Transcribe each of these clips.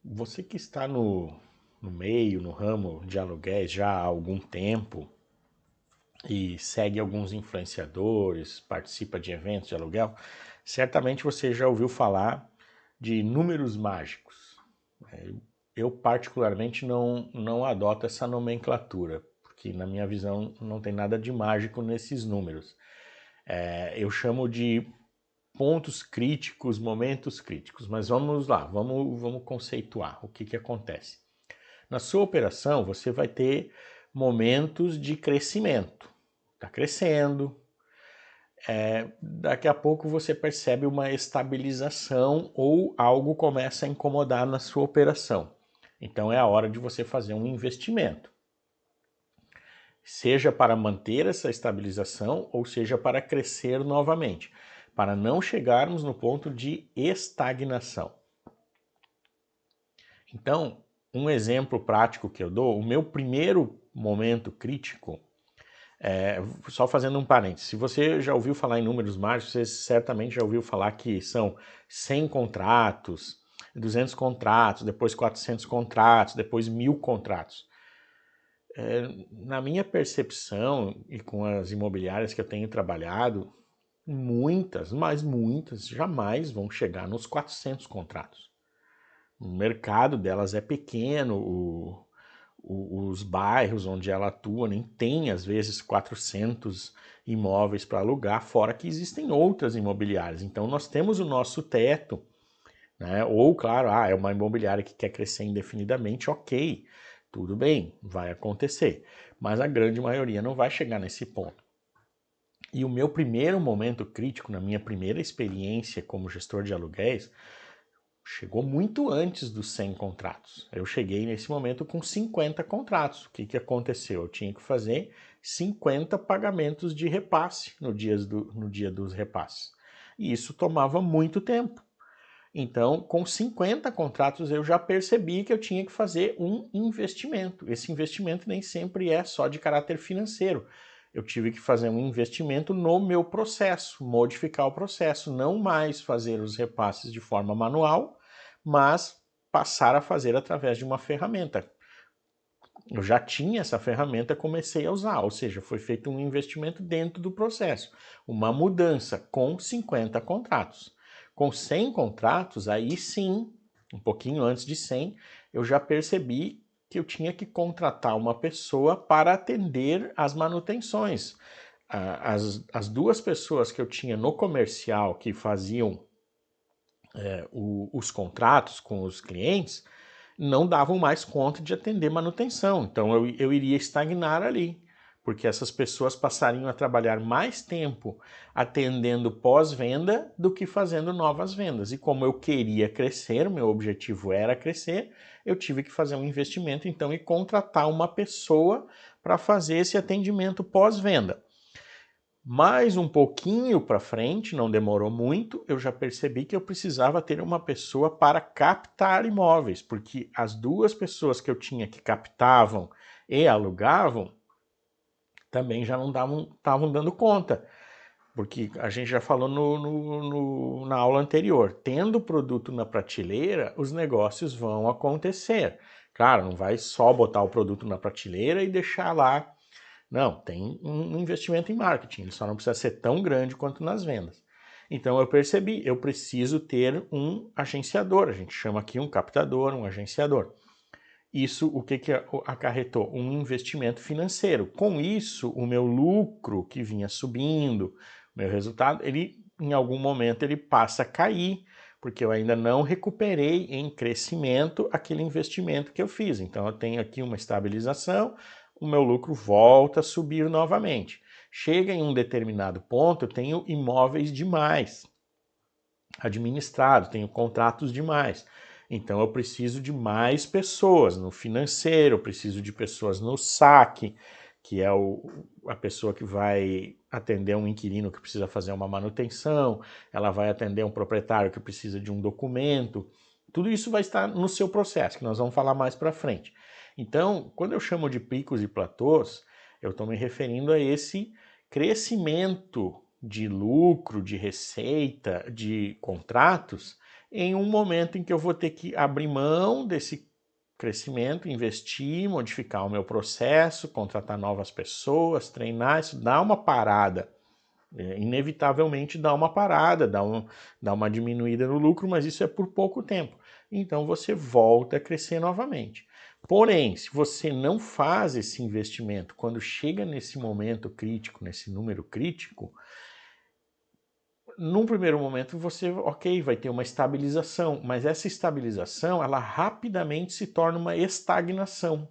Você que está no meio, no ramo de aluguéis já há algum tempo e segue alguns influenciadores, participa de eventos de aluguel, certamente você já ouviu falar de números mágicos. Eu particularmente não adoto essa nomenclatura, porque na minha visão não tem nada de mágico nesses números. Eu chamo de pontos críticos, momentos críticos, mas vamos lá, vamos conceituar o que acontece. Na sua operação, você vai ter momentos de crescimento. Está crescendo, daqui a pouco você percebe uma estabilização ou algo começa a incomodar na sua operação. Então é a hora de você fazer um investimento. Seja para manter essa estabilização ou seja para crescer novamente, para não chegarmos no ponto de estagnação. Então, um exemplo prático que eu dou, o meu primeiro momento crítico, só fazendo um parênteses, se você já ouviu falar em números mágicos, você certamente já ouviu falar que são 100 contratos, 200 contratos, depois 400 contratos, depois 1000 contratos. Na minha percepção e com as imobiliárias que eu tenho trabalhado, muitas, mas muitas, jamais vão chegar nos 400 contratos. O mercado delas é pequeno, os bairros onde ela atua nem tem, às vezes, 400 imóveis para alugar, fora que existem outras imobiliárias. Então, nós temos o nosso teto, né? Ou, claro, é uma imobiliária que quer crescer indefinidamente, ok, tudo bem, vai acontecer. Mas a grande maioria não vai chegar nesse ponto. E o meu primeiro momento crítico, na minha primeira experiência como gestor de aluguéis, chegou muito antes dos 100 contratos. Eu cheguei nesse momento com 50 contratos. O que aconteceu? Eu tinha que fazer 50 pagamentos de repasse no dia dos repasses. E isso tomava muito tempo. Então, com 50 contratos, eu já percebi que eu tinha que fazer um investimento. Esse investimento nem sempre é só de caráter financeiro. Eu tive que fazer um investimento no meu processo, modificar o processo, não mais fazer os repasses de forma manual, mas passar a fazer através de uma ferramenta. Eu já tinha essa ferramenta, comecei a usar, ou seja, foi feito um investimento dentro do processo, uma mudança com 50 contratos. Com 100 contratos, aí sim, um pouquinho antes de 100, eu já percebi que eu tinha que contratar uma pessoa para atender as manutenções. As duas pessoas que eu tinha no comercial que faziam os contratos com os clientes, não davam mais conta de atender manutenção. Então eu iria estagnar ali, porque essas pessoas passariam a trabalhar mais tempo atendendo pós-venda do que fazendo novas vendas. E como eu queria crescer, meu objetivo era crescer, eu tive que fazer um investimento então e contratar uma pessoa para fazer esse atendimento pós-venda. Mais um pouquinho para frente, não demorou muito, eu já percebi que eu precisava ter uma pessoa para captar imóveis, porque as duas pessoas que eu tinha que captavam e alugavam também já não estavam dando conta, porque a gente já falou na aula anterior, tendo o produto na prateleira, os negócios vão acontecer. Claro, não vai só botar o produto na prateleira e deixar lá. Não, tem um investimento em marketing, ele só não precisa ser tão grande quanto nas vendas. Então eu percebi, eu preciso ter um agenciador, a gente chama aqui um captador, um agenciador. Isso o que acarretou? Um investimento financeiro. Com isso, o meu lucro que vinha subindo, o meu resultado, ele em algum momento ele passa a cair, porque eu ainda não recuperei em crescimento aquele investimento que eu fiz. Então eu tenho aqui uma estabilização, o meu lucro volta a subir novamente. Chega em um determinado ponto, eu tenho imóveis demais administrados, tenho contratos demais. Então eu preciso de mais pessoas no financeiro, eu preciso de pessoas no saque, que é a pessoa que vai atender um inquilino que precisa fazer uma manutenção, ela vai atender um proprietário que precisa de um documento. Tudo isso vai estar no seu processo, que nós vamos falar mais para frente. Então, quando eu chamo de picos e platôs, eu estou me referindo a esse crescimento de lucro, de receita, de contratos em um momento em que eu vou ter que abrir mão desse crescimento, investir, modificar o meu processo, contratar novas pessoas, treinar, isso dá uma parada. Inevitavelmente dá uma parada, dá uma diminuída no lucro, mas isso é por pouco tempo. Então você volta a crescer novamente. Porém, se você não faz esse investimento, quando chega nesse momento crítico, nesse número crítico, num primeiro momento você, ok, vai ter uma estabilização, mas essa estabilização, ela rapidamente se torna uma estagnação.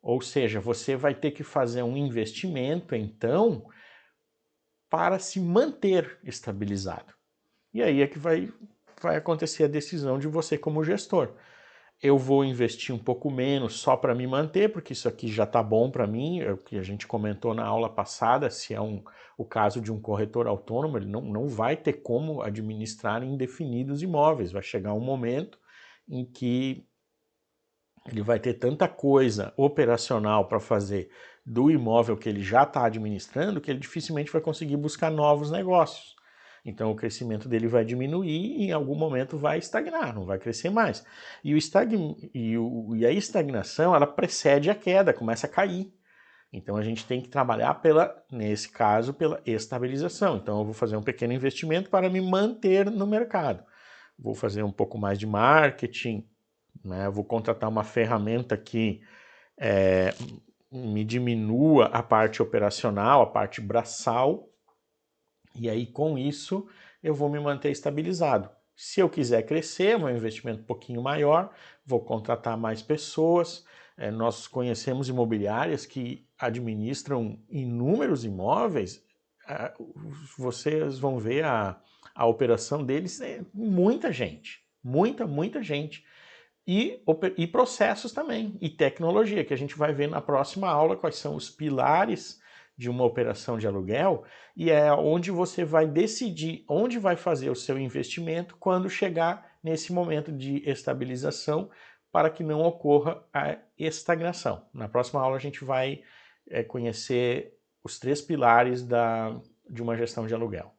Ou seja, você vai ter que fazer um investimento, então, para se manter estabilizado. E aí é que vai acontecer a decisão de você como gestor. Eu vou investir um pouco menos só para me manter, porque isso aqui já está bom para mim, é o que a gente comentou na aula passada, se é o caso de um corretor autônomo, ele não vai ter como administrar indefinidos imóveis, vai chegar um momento em que ele vai ter tanta coisa operacional para fazer do imóvel que ele já está administrando que ele dificilmente vai conseguir buscar novos negócios. Então o crescimento dele vai diminuir e em algum momento vai estagnar, não vai crescer mais. E a estagnação, ela precede a queda, começa a cair. Então a gente tem que trabalhar nesse caso, pela estabilização. Então eu vou fazer um pequeno investimento para me manter no mercado. Vou fazer um pouco mais de marketing, né? Vou contratar uma ferramenta que me diminua a parte operacional, a parte braçal, e aí com isso eu vou me manter estabilizado. Se eu quiser crescer, um investimento um pouquinho maior, vou contratar mais pessoas. Nós conhecemos imobiliárias que administram inúmeros imóveis, vocês vão ver a operação deles, muita gente, muita gente. E processos também, e tecnologia, que a gente vai ver na próxima aula quais são os pilares de uma operação de aluguel, e é onde você vai decidir onde vai fazer o seu investimento quando chegar nesse momento de estabilização, para que não ocorra a estagnação. Na próxima aula a gente vai conhecer os 3 pilares de uma gestão de aluguel.